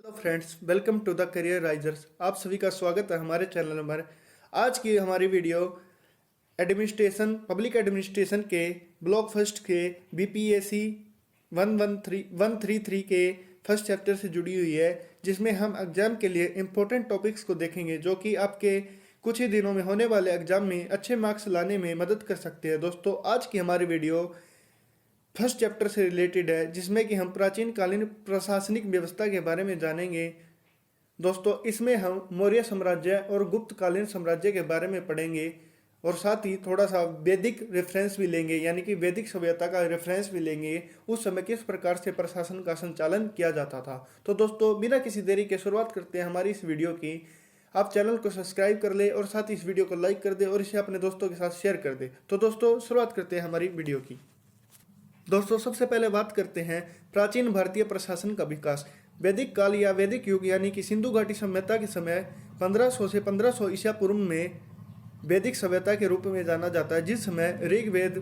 Hello friends, welcome to the Career Risers. आप सभी का स्वागत है हमारे चैनल पर। आज की हमारी वीडियो एडमिनिस्ट्रेशन पब्लिक एडमिनिस्ट्रेशन के ब्लॉक फर्स्ट के बीपीएससी 133 के फर्स्ट चैप्टर से जुड़ी हुई है, जिसमें हम एग्जाम के लिए इम्पोर्टेंट टॉपिक्स को देखेंगे जो कि आपके कुछ ही दिनों में होने वाले एग्जाम में अच्छे मार्क्स लाने में मदद कर सकते हैं। दोस्तों, आज की हमारी वीडियो फर्स्ट चैप्टर से रिलेटेड है, जिसमें कि हम प्राचीन कालीन प्रशासनिक व्यवस्था के बारे में जानेंगे। दोस्तों, इसमें हम मौर्य साम्राज्य और गुप्त कालीन साम्राज्य के बारे में पढ़ेंगे और साथ ही थोड़ा सा वैदिक रेफरेंस भी लेंगे, यानी कि वैदिक सभ्यता का रेफरेंस भी लेंगे। उस समय किस प्रकार से प्रशासन का संचालन किया जाता था। तो दोस्तों, बिना किसी देरी के शुरुआत करते हैं हमारी इस वीडियो की। आप चैनल को सब्सक्राइब कर ले और साथ ही इस वीडियो को लाइक कर दे और इसे अपने दोस्तों के साथ शेयर कर दे। तो दोस्तों, शुरुआत करते हैं हमारी वीडियो की। दोस्तों, सबसे पहले बात करते हैं प्राचीन भारतीय प्रशासन का विकास। वैदिक काल या वैदिक युग यानी कि सिंधु घाटी सभ्यता के समय 1500 से 1500 ईसा पूर्व में वैदिक सभ्यता के रूप में जाना जाता है। जिस समय ऋग्वेद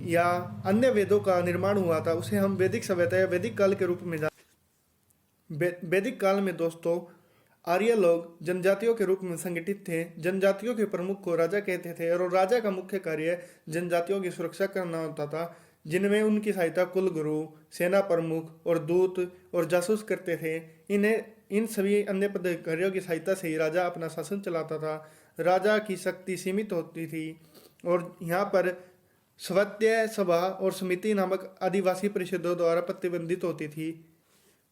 या अन्य वेदों का निर्माण हुआ था उसे हम वैदिक सभ्यता या वैदिक काल के रूप में वैदिक काल में दोस्तों आर्य लोग जनजातियों के रूप में संगठित थे। जनजातियों के प्रमुख को राजा कहते थे और राजा का मुख्य कार्य जनजातियों की सुरक्षा करना होता था, जिनमें उनकी सहायता कुलगुरु, सेना प्रमुख और दूत और जासूस करते थे। इन सभी अन्य पदाधिकारियों की सहायता से ही राजा अपना शासन चलाता था। राजा की शक्ति सीमित होती थी और यहाँ पर स्वत्य सभा और समिति नामक आदिवासी परिषदों द्वारा प्रतिबंधित होती थी।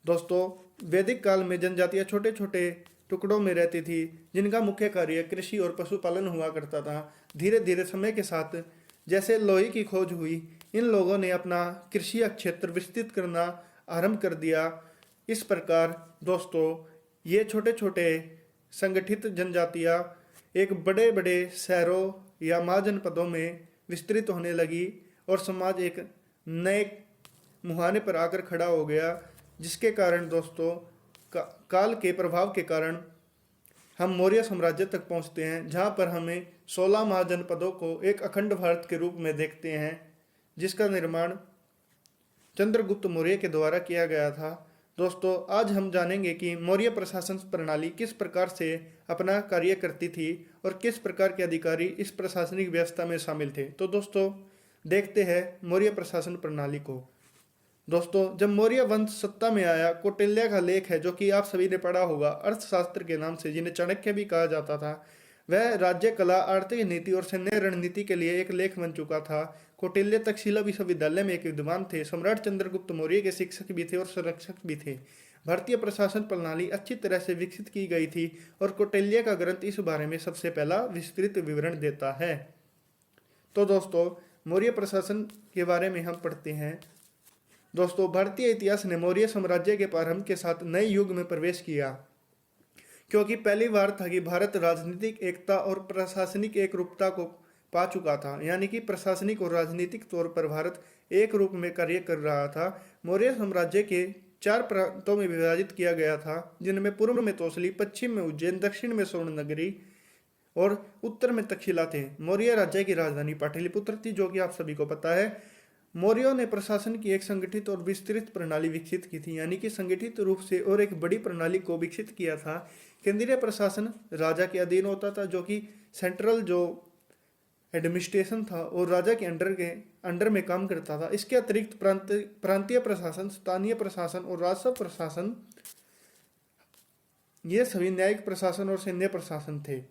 दोस्तों, वैदिक काल में जनजातियां छोटे छोटे टुकड़ों में रहती थी, जिनका मुख्य कार्य कृषि और पशुपालन हुआ करता था। धीरे धीरे समय के साथ जैसे लोहे की खोज हुई, इन लोगों ने अपना कृषि क्षेत्र विस्तृत करना आरंभ कर दिया। इस प्रकार दोस्तों, ये छोटे छोटे संगठित जनजातियां एक बड़े बड़े शहरों या महाजनपदों में विस्तृत होने लगी और समाज एक नए मुहाने पर आकर खड़ा हो गया, जिसके कारण दोस्तों काल के प्रभाव के कारण हम मौर्य साम्राज्य तक पहुंचते हैं, जहां पर हमें 16 महाजनपदों को एक अखंड भारत के रूप में देखते हैं, जिसका निर्माण चंद्रगुप्त मौर्य के द्वारा किया गया था। दोस्तों, आज हम जानेंगे कि मौर्य प्रशासन प्रणाली किस प्रकार से अपना कार्य करती थी और किस प्रकार के अधिकारी इस प्रशासनिक व्यवस्था में शामिल थे। तो दोस्तों, देखते हैं मौर्य प्रशासन प्रणाली को। दोस्तों, जब मौर्य वंश सत्ता में आया, कौटिल्य का लेख है जो कि आप सभी ने पढ़ा होगा, अर्थशास्त्र के नाम से, जिन्हें चाणक्य भी कहा जाता था। वह राज्य कला, आर्थिक नीति और सैन्य रणनीति के लिए एक लेख बन चुका था। कौटिल्य तक्षशिला विश्वविद्यालय में एक विद्वान थे। सम्राट चंद्रगुप्त मौर्य के शिक्षक भी थे और संरक्षक भी थे। भारतीय प्रशासन प्रणाली अच्छी तरह से विकसित की गई थी और कौटिल्य का ग्रंथ इस बारे में सबसे पहला विस्तृत विवरण देता है। तो दोस्तों, मौर्य प्रशासन के बारे में हम पढ़ते हैं। दोस्तों, भारतीय इतिहास ने मौर्य साम्राज्य के प्रारंभ के साथ नए युग में प्रवेश किया, क्योंकि पहली बार था कि भारत राजनीतिक एकता और प्रशासनिक एकरूपता को पा चुका था, यानी कि प्रशासनिक और राजनीतिक तौर पर भारत एक रूप में कार्य कर रहा था। मौर्य साम्राज्य के 4 प्रांतों में विभाजित किया गया था, जिनमें पूर्व में तोसली, पश्चिम में उज्जैन, दक्षिण में स्वर्णनगरी और उत्तर में तक्षशिला थे। मौर्य राज्य की राजधानी पाटलिपुत्र थी, जो कि आप सभी को पता है। मौर्यों ने प्रशासन की एक संगठित और विस्तृत प्रणाली विकसित की थी, यानी कि संगठित रूप से और एक बड़ी प्रणाली को विकसित किया था। केंद्रीय प्रशासन राजा के अधीन होता था, जो कि सेंट्रल जो एडमिनिस्ट्रेशन था और राजा के अंडर में काम करता था। इसके अतिरिक्त प्रांतीय प्रशासन, स्थानीय प्रशासन और राजस्व प्रशासन, ये सभी न्यायिक प्रशासन और सैन्य प्रशासन थे।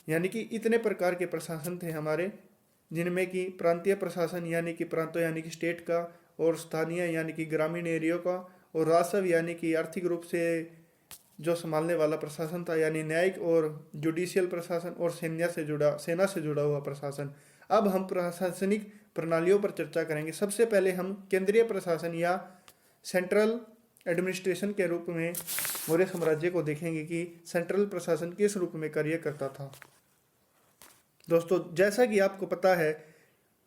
यानी कि इतने प्रकार के प्रशासन थे हमारे, जिनमें कि प्रांतीय प्रशासन यानी कि प्रांतों यानी कि स्टेट का, और स्थानीय यानी कि ग्रामीण एरिया का, और राजस्व यानी कि आर्थिक रूप से जो संभालने वाला प्रशासन था, यानी न्यायिक और जुडिशियल प्रशासन, और सेना से जुड़ा हुआ प्रशासन। अब हम प्रशासनिक प्रणालियों पर चर्चा करेंगे। सबसे पहले हम केंद्रीय प्रशासन या सेंट्रल एडमिनिस्ट्रेशन के रूप में मौर्य साम्राज्य को देखेंगे कि सेंट्रल प्रशासन किस रूप में कार्य करता था। दोस्तों, जैसा कि आपको पता है,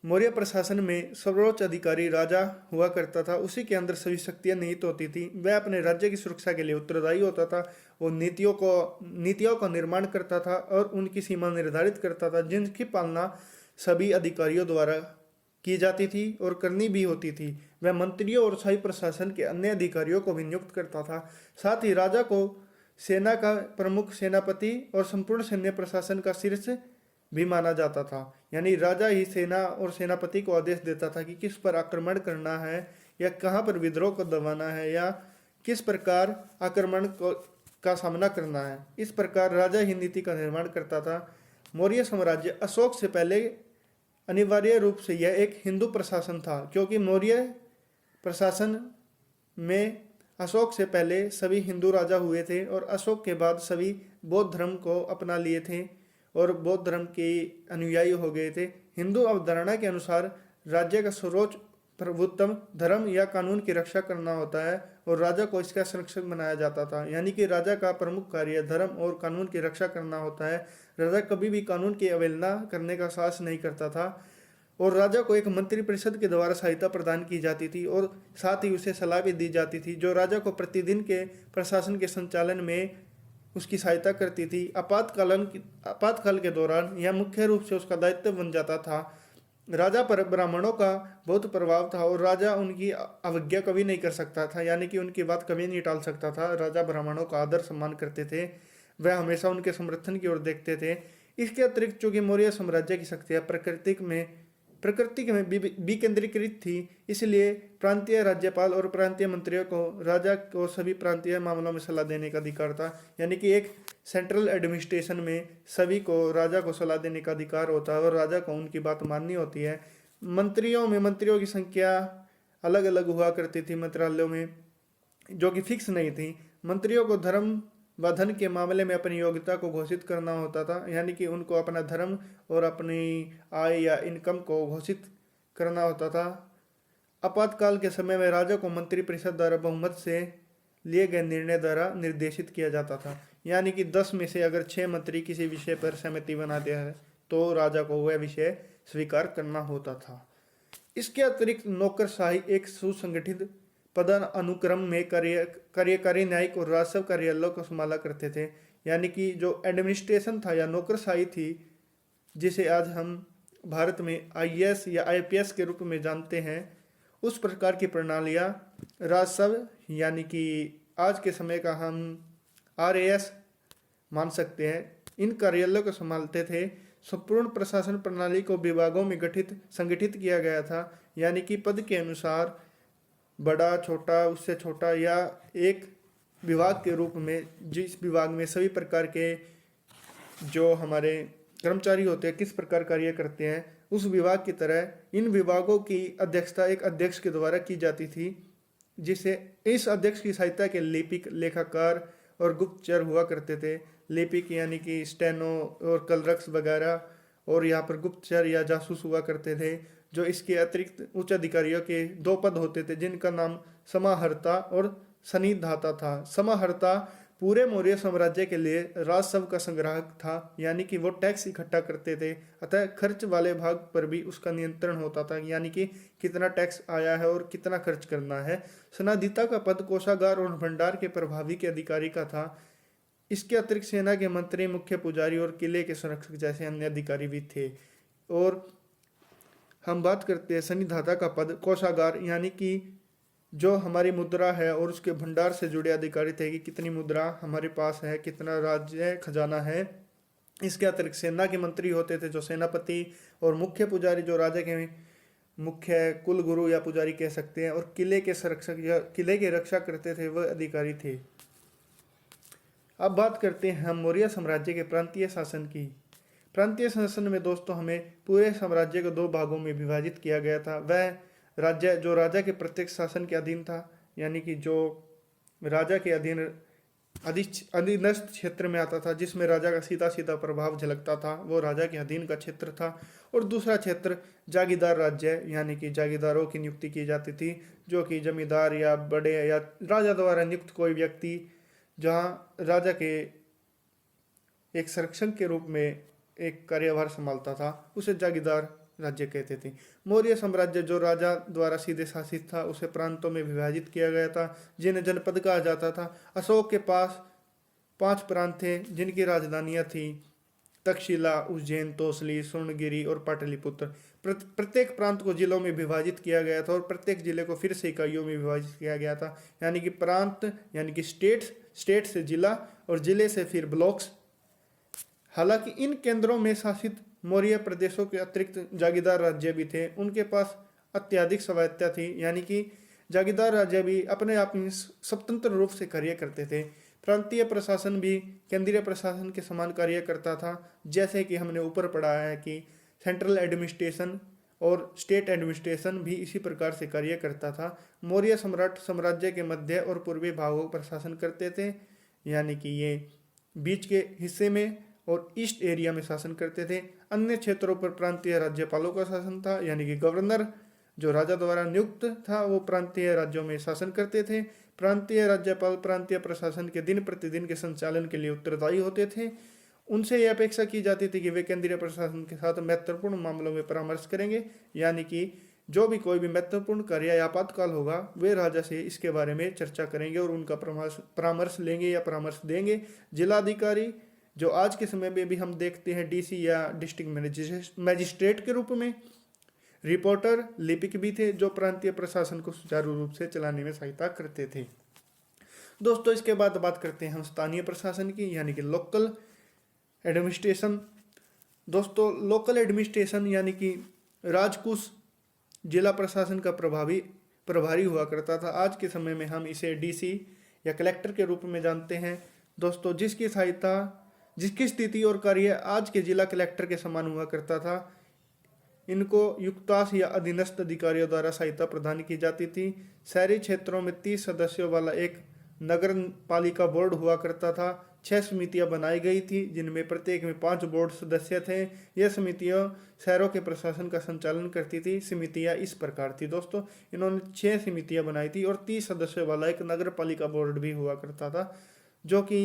मौर्य प्रशासन में सर्वोच्च अधिकारी राजा हुआ करता था। उसी के अंदर सभी शक्तियां निहित होती थी। वह अपने राज्य की सुरक्षा के लिए उत्तरदायी होता था। वो नीतियों का निर्माण करता था और उनकी सीमा निर्धारित करता था, जिनकी पालना सभी अधिकारियों द्वारा की जाती थी और करनी भी होती थी। वह मंत्रियों और शाही प्रशासन के अन्य अधिकारियों को भी नियुक्त करता था। साथ ही राजा को सेना का प्रमुख, सेनापति और संपूर्ण सैन्य प्रशासन का शीर्ष भी माना जाता था। यानी राजा ही सेना और सेनापति को आदेश देता था कि किस पर आक्रमण करना है या कहाँ पर विद्रोह को दबाना है या किस प्रकार आक्रमण का सामना करना है। इस प्रकार राजा ही नीति का निर्माण करता था। मौर्य साम्राज्य अशोक से पहले अनिवार्य रूप से यह एक हिंदू प्रशासन था, क्योंकि मौर्य प्रशासन में अशोक से पहले सभी हिंदू राजा हुए थे और अशोक के बाद सभी बौद्ध धर्म को अपना लिए थे और बौद्ध धर्म के अनुयायी हो गए थे। हिंदू अवधारणा के अनुसार राज्य का सर्वोच्च प्रभुत्व धर्म या कानून की रक्षा करना होता है और राजा को इसका संरक्षक बनाया जाता था। यानी कि राजा का प्रमुख कार्य धर्म और कानून की रक्षा करना होता है। राजा कभी भी कानून की अवहेलना करने का साहस नहीं करता था और राजा को एक मंत्री परिषद के द्वारा सहायता प्रदान की जाती थी और साथ ही उसे सलाह भी दी जाती थी, जो राजा को प्रतिदिन के प्रशासन के संचालन में उसकी सहायता करती थी। आपातकाल के दौरान यह मुख्य रूप से उसका दायित्व बन जाता था। राजा पर ब्राह्मणों का बहुत प्रभाव था और राजा उनकी अवज्ञा कभी नहीं कर सकता था, यानी कि उनकी बात कभी नहीं टाल सकता था। राजा ब्राह्मणों का आदर सम्मान करते थे, वह हमेशा उनके समर्थन की ओर देखते थे। इसके अतिरिक्त चूंकि मौर्य साम्राज्य की शक्तियाँ प्रकृति में विकेंद्रीकृत थी, इसलिए प्रांतीय राज्यपाल और प्रांतीय मंत्रियों को राजा को सभी प्रांतीय मामलों में सलाह देने का अधिकार था। यानी कि एक सेंट्रल एडमिनिस्ट्रेशन में सभी को राजा को सलाह देने का अधिकार होता है और राजा को उनकी बात माननी होती है। मंत्रियों की संख्या अलग अलग हुआ करती थी मंत्रालयों में, जो कि फिक्स नहीं थी। मंत्रियों को धर्म व धन के मामले में अपनी योग्यता को घोषित करना होता था, यानी कि उनको अपना धर्म और अपनी आय या इनकम को घोषित करना होता था। आपातकाल के समय में राजा को मंत्री परिषद द्वारा बहुमत से लिए गए निर्णय द्वारा निर्देशित किया जाता था। यानी कि 10 में से अगर 6 मंत्री किसी विषय पर सहमति बनाते हैं तो राजा को वह विषय स्वीकार करना होता था। इसके अतिरिक्त नौकरशाही एक सुसंगठित पदानुक्रम में कार्यकारी, न्यायिक और राजस्व कार्यालयों को संभाला करते थे। यानी कि जो एडमिनिस्ट्रेशन था या नौकरशाही थी, जिसे आज हम भारत में आईएएस या आईपीएस के रूप में जानते हैं, उस प्रकार की प्रणालियाँ राजस्व यानी कि आज के समय का हम आरएएस मान सकते हैं, इन कार्यालयों को संभालते थे। संपूर्ण प्रशासन प्रणाली को विभागों में संगठित किया गया था, यानी कि पद के अनुसार बड़ा, छोटा, उससे छोटा या एक विभाग के रूप में, जिस विभाग में सभी प्रकार के जो हमारे कर्मचारी होते हैं किस प्रकार कार्य करते हैं, उस विभाग की तरह इन विभागों की अध्यक्षता एक अध्यक्ष के द्वारा की जाती थी, जिसे इस अध्यक्ष की सहायता के लिपिक, लेखाकार और गुप्तचर हुआ करते थे। लिपिक यानी कि स्टेनो और कलरक्स वगैरह, और यहाँ पर गुप्तचर या जासूस हुआ करते थे। जो इसके अतिरिक्त उच्च अधिकारियों के 2 पद होते थे, जिनका नाम समाहर्ता और सन्निधाता था। समाहर्ता पूरे मौर्य साम्राज्य के लिए राजस्व का संग्राहक था, यानी कि वो टैक्स इकट्ठा करते थे, अतः खर्च वाले भाग पर भी उसका नियंत्रण होता था, यानी कि कितना टैक्स आया है और कितना खर्च करना है। सन्निधाता का पद कोषागार और भंडार के प्रभावी के अधिकारी का था। इसके अतिरिक्त सेना के मंत्री, मुख्य पुजारी और किले के संरक्षक जैसे अन्य अधिकारी भी थे। और हम बात करते हैं सन्निधाता का पद कोषागार, यानी कि जो हमारी मुद्रा है और उसके भंडार से जुड़े अधिकारी थे कि कितनी मुद्रा हमारे पास है, कितना राज्य खजाना है। इसके अतिरिक्त सेना के मंत्री होते थे जो सेनापति, और मुख्य पुजारी जो राजा के मुख्य कुल गुरु या पुजारी कह सकते हैं, और किले के संरक्षक या किले की रक्षा करते थे वह अधिकारी थे। अब बात करते हैं हम मौर्य साम्राज्य के प्रांतीय शासन की। प्रांतीय शासन में दोस्तों हमें पूरे साम्राज्य को 2 भागों में विभाजित किया गया था। वह राज्य जो राजा के प्रत्यक्ष शासन के अधीन था, यानी कि जो राजा के अधीन अधीनस्थ क्षेत्र में आता था, जिसमें राजा का सीधा सीधा प्रभाव झलकता था, वो राजा के अधीन का क्षेत्र था। और दूसरा क्षेत्र जागीरदार राज्य, यानी कि जागीरदारों की नियुक्ति की जाती थी, जो कि जमींदार या बड़े या राजा द्वारा नियुक्त कोई व्यक्ति, जहाँ राजा के एक संरक्षक के रूप में एक कार्यभार संभालता था, उसे जागीरदार राज्य कहते थे। मौर्य साम्राज्य जो राजा द्वारा सीधे शासित था, उसे प्रांतों में विभाजित किया गया था, जिन्हें जनपद कहा जाता था। अशोक के पास 5 प्रांत थे जिनकी राजधानियां थी तक्षशिला, उज्जैन, तोसली, स्वर्णगिरी और पाटलिपुत्र। प्रत्येक प्रांत को जिलों में विभाजित किया गया था और प्रत्येक जिले को फिर से इकाइयों में विभाजित किया गया था। यानी कि प्रांत यानी कि स्टेट से जिला और जिले से फिर ब्लॉक्स। हालांकि इन केंद्रों में शासित मौर्य प्रदेशों के अतिरिक्त जागीरदार राज्य भी थे, उनके पास अत्यधिक स्वायत्तता थी। यानी कि जागीरदार राज्य भी अपने आप में स्वतंत्र रूप से कार्य करते थे। प्रांतीय प्रशासन भी केंद्रीय प्रशासन के समान कार्य करता था। जैसे कि हमने ऊपर पढ़ा है कि सेंट्रल एडमिनिस्ट्रेशन और स्टेट एडमिनिस्ट्रेशन भी इसी प्रकार से कार्य करता था। मौर्य सम्राट साम्राज्य के मध्य और पूर्वी भागों पर शासन करते थे, यानी कि ये बीच के हिस्से में और ईस्ट एरिया में शासन करते थे। अन्य क्षेत्रों पर प्रांतीय राज्यपालों का शासन था, यानी कि गवर्नर जो राजा द्वारा नियुक्त था वो प्रांतीय राज्यों में शासन करते थे। प्रांतीय राज्यपाल प्रांतीय प्रशासन के दिन प्रतिदिन के संचालन के लिए उत्तरदायी होते थे। उनसे यह अपेक्षा की जाती थी कि वे केंद्रीय प्रशासन के साथ महत्वपूर्ण मामलों में परामर्श करेंगे, यानी कि जो भी कोई भी महत्वपूर्ण कार्य या आपातकाल होगा वे राजा से इसके बारे में चर्चा करेंगे और उनका परामर्श लेंगे या परामर्श देंगे। जिलाधिकारी जो आज के समय में भी हम देखते हैं डीसी या डिस्ट्रिक्ट मजिस्ट्रेट के रूप में। रिपोर्टर लिपिक भी थे जो प्रांतीय प्रशासन को सुचारू रूप से चलाने में सहायता करते थे। दोस्तों इसके बाद बात करते हैं हम स्थानीय प्रशासन की, यानी कि लोकल एडमिनिस्ट्रेशन। दोस्तों लोकल एडमिनिस्ट्रेशन यानी कि राजकोष जिला प्रशासन का प्रभारी हुआ करता था। आज के समय में हम इसे डीसी या कलेक्टर के रूप में जानते हैं। दोस्तों जिसकी स्थिति और कार्य आज के जिला कलेक्टर के समान हुआ करता था। इनको युक्तास या अधीनस्थ अधिकारियों द्वारा सहायता प्रदान की जाती थी। शहरी क्षेत्रों में 30 सदस्यों वाला एक नगर पालिका बोर्ड हुआ करता था। 6 समितियां बनाई गई थी जिनमें प्रत्येक में 5 बोर्ड सदस्य थे। यह समितियां शहरों के प्रशासन का संचालन करती थी। समितियां इस प्रकार थी दोस्तों, इन्होंने 6 समितियां बनाई थी और 30 सदस्यों वाला एक नगर पालिका बोर्ड भी हुआ करता था, जो कि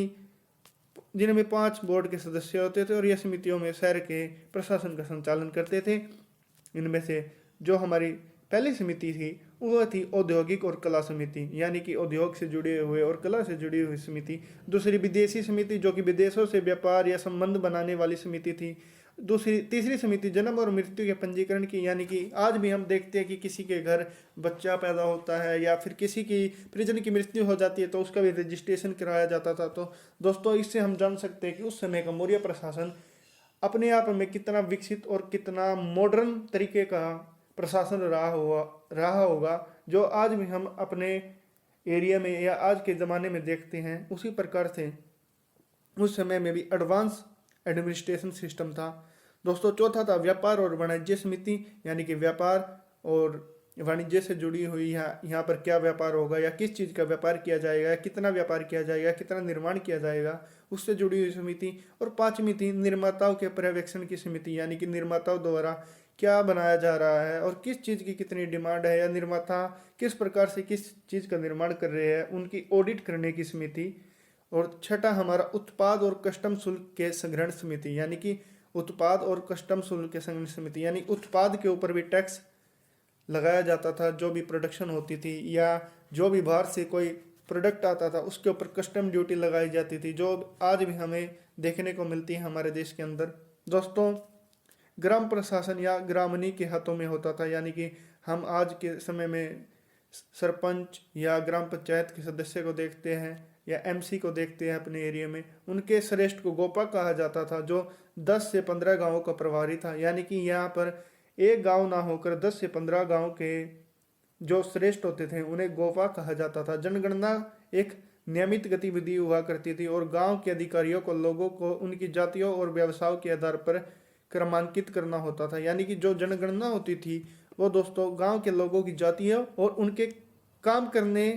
जिनमें 5 बोर्ड के सदस्य होते थे और यह समितियों में शहर के प्रशासन का संचालन करते थे। इनमें से जो हमारी पहली समिति थी वह थी औद्योगिक और कला समिति, यानी कि उद्योग से जुड़े हुए और कला से जुड़ी हुई समिति। दूसरी विदेशी समिति जो कि विदेशों से व्यापार या संबंध बनाने वाली समिति थी। तीसरी समिति जन्म और मृत्यु के पंजीकरण की, यानी कि आज भी हम देखते हैं कि किसी के घर बच्चा पैदा होता है या फिर किसी की परिजन की मृत्यु हो जाती है तो उसका भी रजिस्ट्रेशन कराया जाता था। तो दोस्तों इससे हम जान सकते हैं कि उस समय का मौर्य प्रशासन अपने आप में कितना विकसित और कितना मॉडर्न तरीके का प्रशासन रहा होगा, जो आज भी हम अपने एरिया में या आज के ज़माने में देखते हैं। उसी प्रकार से उस समय में भी एडवांस एडमिनिस्ट्रेशन सिस्टम था। दोस्तों चौथा था व्यापार और वाणिज्य समिति, यानी कि व्यापार और वाणिज्य से जुड़ी हुई यहाँ पर क्या व्यापार होगा या किस चीज़ का व्यापार किया जाएगा, कितना व्यापार किया जाएगा, कितना निर्माण किया जाएगा, उससे जुड़ी हुई समिति। और 5वीं थी निर्माताओं के पर्यवेक्षण की समिति, यानी कि निर्माताओं द्वारा क्या बनाया जा रहा है और किस चीज़ की कितनी डिमांड है या निर्माता किस प्रकार से किस चीज़ का निर्माण कर रहे हैं, उनकी ऑडिट करने की समिति। और छठा हमारा उत्पाद और कस्टम शुल्क के संग्रहण समिति, यानी कि उत्पाद और कस्टम शुल्क के संग्रहण समिति, यानी उत्पाद के ऊपर भी टैक्स लगाया जाता था। जो भी प्रोडक्शन होती थी या जो भी बाहर से कोई प्रोडक्ट आता था उसके ऊपर कस्टम ड्यूटी लगाई जाती थी, जो आज भी हमें देखने को मिलती है हमारे देश के अंदर। दोस्तों ग्राम प्रशासन या ग्रामनी के हाथों में होता था, यानी कि हम आज के समय में सरपंच या ग्राम पंचायत के सदस्य को देखते हैं या एमसी को देखते हैं अपने एरिया में। उनके श्रेष्ठ को गोपा कहा जाता था, जो 10 से 15 गाँवों का प्रभारी था। यानी कि यहाँ पर एक गांव ना होकर 10 से 15 गांव के जो श्रेष्ठ होते थे उन्हें गोपा कहा जाता था। जनगणना एक नियमित गतिविधि हुआ करती थी और गांव के अधिकारियों को लोगों को उनकी जातियों और व्यवसायों के आधार पर क्रमांकित करना होता था। यानी कि जो जनगणना होती थी वो दोस्तों गांव के लोगों की जातियों और उनके काम करने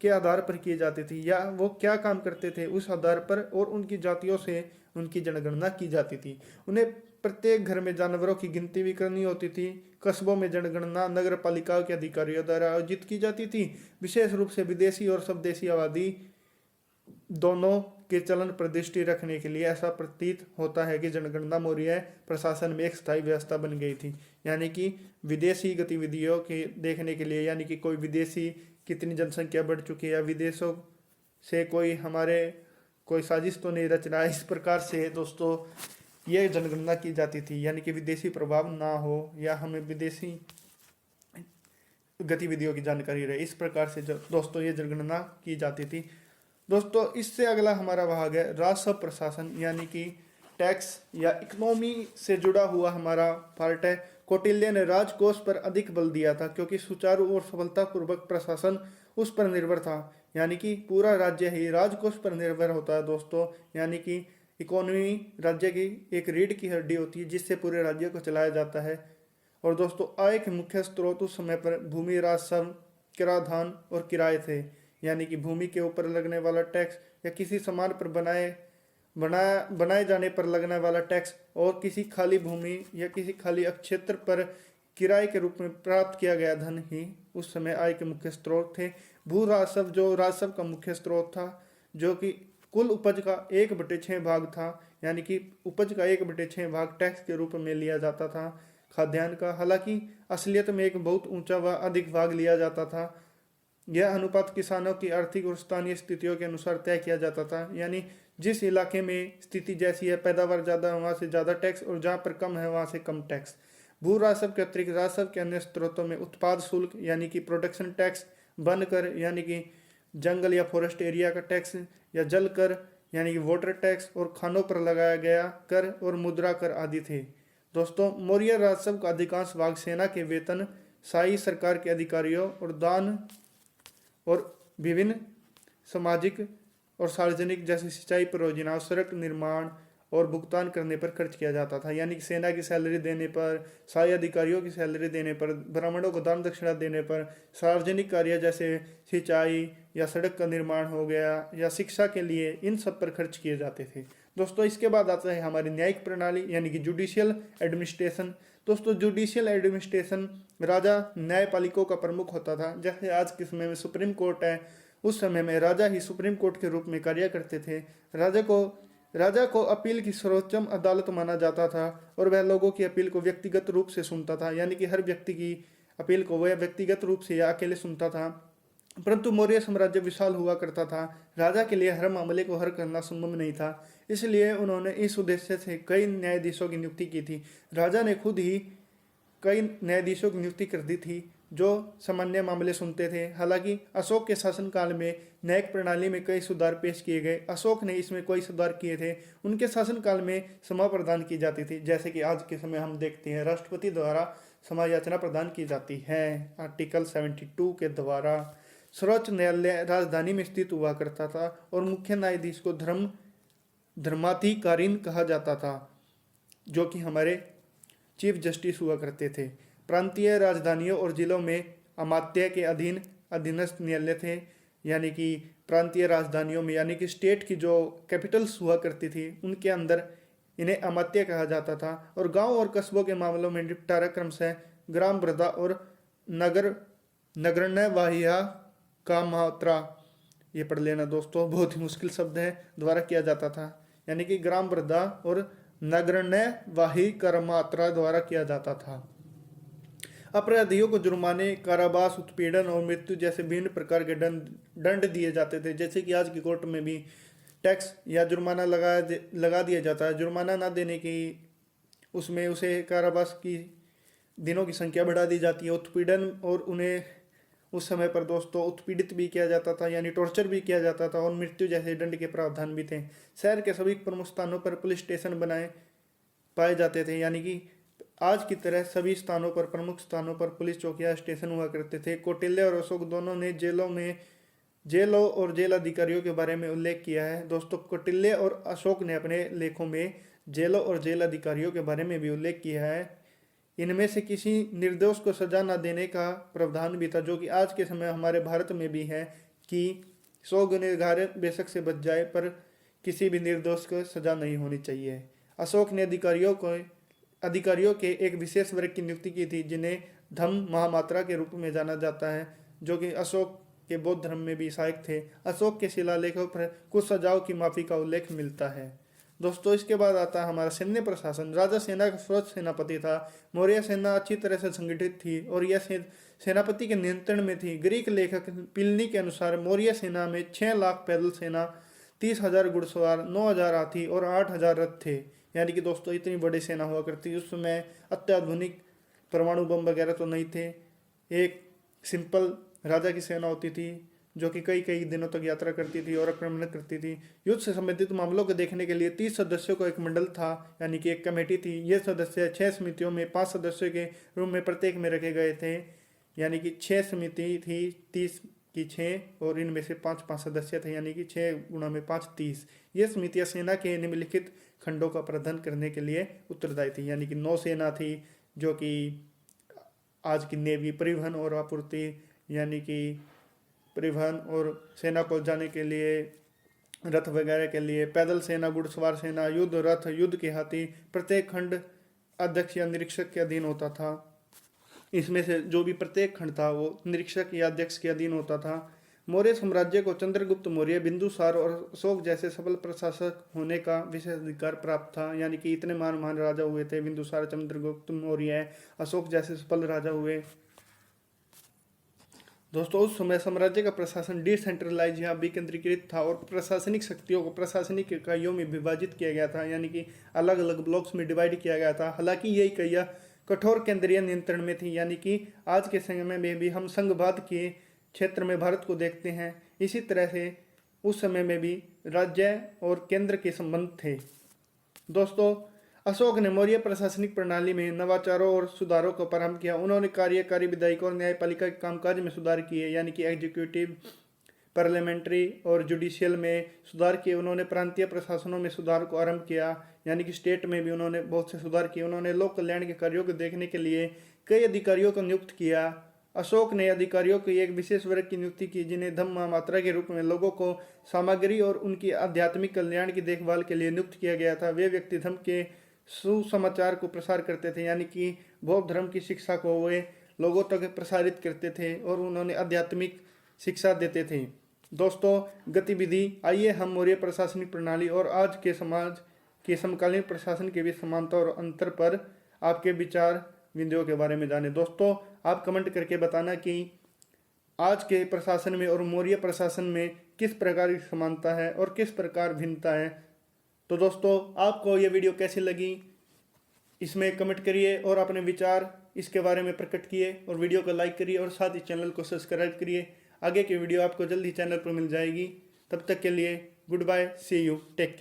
के आधार पर की जाती थी, या वो क्या काम करते थे उस आधार पर और उनकी जातियों से उनकी जनगणना की जाती थी। उन्हें प्रत्येक घर में जानवरों की गिनती भी करनी होती थी। कस्बों में जनगणना नगर पालिकाओं के अधिकारियों द्वारा आयोजित की जाती थी। विशेष रूप से विदेशी और स्वदेशी आबादी दोनों के चलन पर दृष्टि रखने के लिए ऐसा प्रतीत होता है कि जनगणना मौर्य प्रशासन में एक स्थायी व्यवस्था बन गई थी। यानी कि विदेशी गतिविधियों के देखने के लिए, यानी कि कोई विदेशी कितनी जनसंख्या बढ़ चुकी है या विदेशों से कोई साजिश तो नहीं रच रहा है। इस प्रकार से दोस्तों यह जनगणना की जाती थी, यानी कि विदेशी प्रभाव ना हो या हमें विदेशी गतिविधियों की जानकारी रहे। इस प्रकार से दोस्तों ये जनगणना की जाती थी। दोस्तों इससे अगला हमारा भाग है राजस्व प्रशासन, यानी कि टैक्स या इकोनॉमी से जुड़ा हुआ हमारा पार्ट है। कौटिल्य ने राजकोष पर अधिक बल दिया था क्योंकि सुचारू और सफलतापूर्वक प्रशासन उस पर निर्भर था, यानी कि पूरा राज्य ही राजकोष पर निर्भर होता है दोस्तों। यानी कि इकोनॉमी राज्य की एक रीढ़ की हड्डी होती है जिससे पूरे राज्य को चलाया जाता है। और दोस्तों आय के मुख्य स्रोत उस समय पर भूमि राजस्व, कराधान और किराए थे, यानी कि भूमि के ऊपर लगने वाला टैक्स या किसी सामान पर बनाए जाने पर लगने वाला टैक्स और किसी खाली भूमि या किसी खाली क्षेत्र पर किराए के रूप में प्राप्त किया गया धन ही उस समय आय के मुख्य स्रोत थे। भू राजस्व जो राजस्व का मुख्य स्रोत था, जो कि कुल उपज का 1/6 भाग था, यानी कि उपज का 1/6 भाग टैक्स के रूप में लिया जाता था खाद्यान्न का। हालांकि असलियत में एक बहुत ऊंचा व अधिक भाग लिया जाता था। यह अनुपात किसानों की आर्थिक और स्थानीय स्थितियों के अनुसार तय किया जाता था, यानी जिस इलाके में स्थिति जैसी है, पैदावार ज़्यादा है वहाँ से ज़्यादा टैक्स और जहाँ पर कम है वहाँ से कम टैक्स। भू राजस्व के अतिरिक्त राजस्व के अन्य स्रोतों में उत्पाद शुल्क यानी कि प्रोडक्शन टैक्स, वन कर यानी कि जंगल या फॉरेस्ट एरिया का टैक्स, या जल कर यानी कि वाटर टैक्स, और खानों पर लगाया गया कर और मुद्रा कर आदि थे। दोस्तों मौर्य राजस्व का अधिकांश भाग सेना के वेतन, शाही सरकार के अधिकारियों और दान और विभिन्न सामाजिक और सार्वजनिक जैसे सिंचाई परियोजनाओं, सड़क निर्माण और भुगतान करने पर खर्च किया जाता था। यानी कि सेना की सैलरी देने पर, शाही अधिकारियों की सैलरी देने पर, ब्राह्मणों को दान दक्षिणा देने पर, सार्वजनिक कार्य जैसे सिंचाई या सड़क का निर्माण हो गया या शिक्षा के लिए, इन सब पर खर्च किए जाते थे। दोस्तों इसके बाद आता है हमारी न्यायिक प्रणाली यानी कि जुडिशियल एडमिनिस्ट्रेशन। दोस्तों जुडिशियल एडमिनिस्ट्रेशन राजा न्यायपालिकों का प्रमुख होता था। जैसे आज के समय में सुप्रीम कोर्ट है, उस समय में राजा ही सुप्रीम कोर्ट के रूप में कार्य करते थे। राजा को अपील की सर्वोच्चम अदालत माना जाता था और वह लोगों की अपील को व्यक्तिगत रूप से सुनता था, यानी कि हर व्यक्ति की अपील को वह व्यक्तिगत रूप से या अकेले सुनता था। परंतु मौर्य साम्राज्य विशाल हुआ करता था, राजा के लिए हर मामले को हल करना संभव नहीं था, इसलिए उन्होंने इस उद्देश्य से कई न्यायाधीशों की नियुक्ति की थी। राजा ने खुद ही कई न्यायाधीशों की नियुक्ति कर दी थी जो सामान्य मामले सुनते थे। हालांकि अशोक के शासनकाल में न्यायिक प्रणाली में कई सुधार पेश किए गए। अशोक ने इसमें कोई सुधार किए थे। उनके शासनकाल में क्षमा प्रदान की जाती थी, जैसे कि आज के समय हम देखते हैं राष्ट्रपति द्वारा क्षमा याचना प्रदान की जाती है आर्टिकल 72 के द्वारा। सर्वोच्च न्यायालय राजधानी में स्थित हुआ करता था और मुख्य न्यायाधीश को धर्माधिकारीन कहा जाता था, जो कि हमारे चीफ जस्टिस हुआ करते थे। प्रांतीय राजधानियों और जिलों में अमात्य के अधीन अधीनस्थ न्यायालय थे, यानी कि प्रांतीय राजधानियों में यानी कि स्टेट की जो कैपिटल्स हुआ करती थी उनके अंदर इन्हें अमात्य कहा जाता था। और गांव और कस्बों के मामलों में निपटारा क्रमशः ग्राम वृद्धा और नगरण्य वाहिया का मात्रा, ये पढ़ लेना दोस्तों, बहुत ही मुश्किल शब्द है, द्वारा किया जाता था। यानी कि ग्राम वृद्धा और नगरण्य वाही कर मात्रा द्वारा किया जाता था। अपराधियों को जुर्माने, कारावास, उत्पीड़न और मृत्यु जैसे विभिन्न प्रकार के दंड दिए जाते थे। जैसे कि आज की कोर्ट में भी टैक्स या जुर्माना लगा दिया जाता है। जुर्माना ना देने की उसमें उसे कारावास की दिनों की संख्या बढ़ा दी जाती है। उत्पीड़न, और उन्हें उस समय पर दोस्तों उत्पीड़ित भी किया जाता था, यानी टॉर्चर भी किया जाता था, और मृत्यु जैसे दंड के प्रावधान भी थे। शहर के सभी प्रमुख स्थानों पर पुलिस स्टेशन बनाए पाए जाते थे, यानी कि आज की तरह सभी स्थानों पर, प्रमुख स्थानों पर पुलिस चौकियां, स्टेशन हुआ करते थे। कौटिल्य और अशोक दोनों ने जेलों और जेल अधिकारियों के बारे में उल्लेख किया है। दोस्तों कौटिल्य और अशोक ने अपने लेखों में जेलों और जेल अधिकारियों के बारे में भी उल्लेख किया है। इनमें से किसी निर्दोष को सजा न देने का प्रावधान भी था, जो कि आज के समय हमारे भारत में भी है कि 100 गुनहगार बेशक से बच जाए पर किसी भी निर्दोष को सजा नहीं होनी चाहिए। अशोक ने अधिकारियों के एक विशेष वर्ग की नियुक्ति की थी, जिन्हें धम्म महामात्रा के रूप में जाना जाता है, जो कि अशोक के बौद्ध धर्म में भी सहायक थे। अशोक के शिलालेखों पर कुछ सजाओं की माफी का उल्लेख मिलता है। दोस्तों इसके बाद आता है हमारा सैन्य प्रशासन। राजा सेना का सर्वोच्च सेनापति था। मौर्य सेना अच्छी तरह से संगठित थी और यह सेनापति के नियंत्रण में थी। ग्रीक लेखक प्लिनी के अनुसार मौर्य सेना में 6 लाख पैदल सेना 30,000 घुड़सवार, 9,000 हाथी और 8,000 रथ थे। यानी कि दोस्तों इतनी बड़ी सेना हुआ करती। उस समय अत्याधुनिक परमाणु बम वगैरह तो नहीं थे। एक सिंपल राजा की सेना होती थी जो कि कई कई दिनों तक यात्रा करती थी और आक्रमण करती थी। युद्ध से संबंधित मामलों को देखने के लिए 30 सदस्यों का एक मंडल था, यानी कि एक कमेटी थी। ये सदस्य 6 समितियों में 5 सदस्यों के रूप में प्रत्येक में रखे गए थे, यानी कि 6 समिति थी, 30 की 6 और इनमें से 5 सदस्य थे, यानी कि 6 गुणा में 5 30। ये समितियां सेना के निम्नलिखित खंडों का प्रबंधन करने के लिए उत्तरदायी थी। यानी कि नौसेना थी जो कि आज की नेवी, परिवहन और आपूर्ति, यानी कि परिवहन और सेना को जाने के लिए रथ वगैरह के लिए, पैदल सेना, घुड़सवार सेना, युद्ध रथ, युद्ध के हाथी। प्रत्येक खंड अध्यक्ष या निरीक्षक के अधीन होता था। इसमें से जो भी प्रत्येक खंड था वो निरीक्षक या अध्यक्ष के अधीन होता था। मौर्य साम्राज्य को चंद्रगुप्त मौर्य, बिंदुसार और अशोक जैसे सफल प्रशासक होने का विशेष अधिकार प्राप्त था। यानी कि इतने महान महान राजा हुए थे, बिंदुसार, चंद्रगुप्त मौर्य, अशोक जैसे सफल राजा हुए। दोस्तों उस समय साम्राज्य का प्रशासन डिसेंट्रलाइज या विकेंद्रीकृत था और प्रशासनिक शक्तियों को प्रशासनिक इकाइयों में विभाजित किया गया था, यानी कि अलग अलग ब्लॉक्स में डिवाइड किया गया था। हालांकि ये इकाइयाँ कठोर केंद्रीय नियंत्रण में थी, यानी कि आज के समय में भी हम संघवाद के क्षेत्र में भारत को देखते हैं, इसी तरह से उस समय में भी राज्य और केंद्र के संबंध थे। दोस्तों अशोक ने मौर्य प्रशासनिक प्रणाली में नवाचारों और सुधारों को प्रारंभ किया। उन्होंने कार्यकारी, विधायिका और न्यायपालिका के कामकाज में सुधार किए, यानी कि एग्जीक्यूटिव, पार्लियामेंट्री और जुडिशियल में सुधार किए। उन्होंने प्रांतीय प्रशासनों में सुधार को आरंभ किया, यानी कि स्टेट में भी उन्होंने बहुत से सुधार किए। उन्होंने लोक कल्याण के कार्यों को देखने के लिए कई अधिकारियों को नियुक्त किया। अशोक ने अधिकारियों की एक विशेष वर्ग की नियुक्ति की जिन्हें धम्म मात्रा के रूप में लोगों को सामग्री और उनकी आध्यात्मिक कल्याण की देखभाल के लिए नियुक्त किया गया था। वे व्यक्ति धर्म के सुसमाचार को प्रसार करते थे, यानी कि बौद्ध धर्म की शिक्षा को वे लोगों तक प्रसारित करते थे और उन्होंने आध्यात्मिक शिक्षा देते थे। दोस्तों गतिविधि, आइए हम मौर्य प्रशासनिक प्रणाली और आज के समाज के समकालीन प्रशासन के बीच समानता और अंतर पर आपके विचार बिंदुओं के बारे में जाने। दोस्तों आप कमेंट करके बताना कि आज के प्रशासन में और मौर्य प्रशासन में किस प्रकार की समानता है और किस प्रकार भिन्नता है। तो दोस्तों आपको ये वीडियो कैसी लगी इसमें कमेंट करिए और अपने विचार इसके बारे में प्रकट किए और वीडियो को लाइक करिए और साथ ही चैनल को सब्सक्राइब करिए। आगे की वीडियो आपको जल्दी चैनल पर मिल जाएगी। तब तक के लिए goodbye, see you, take care.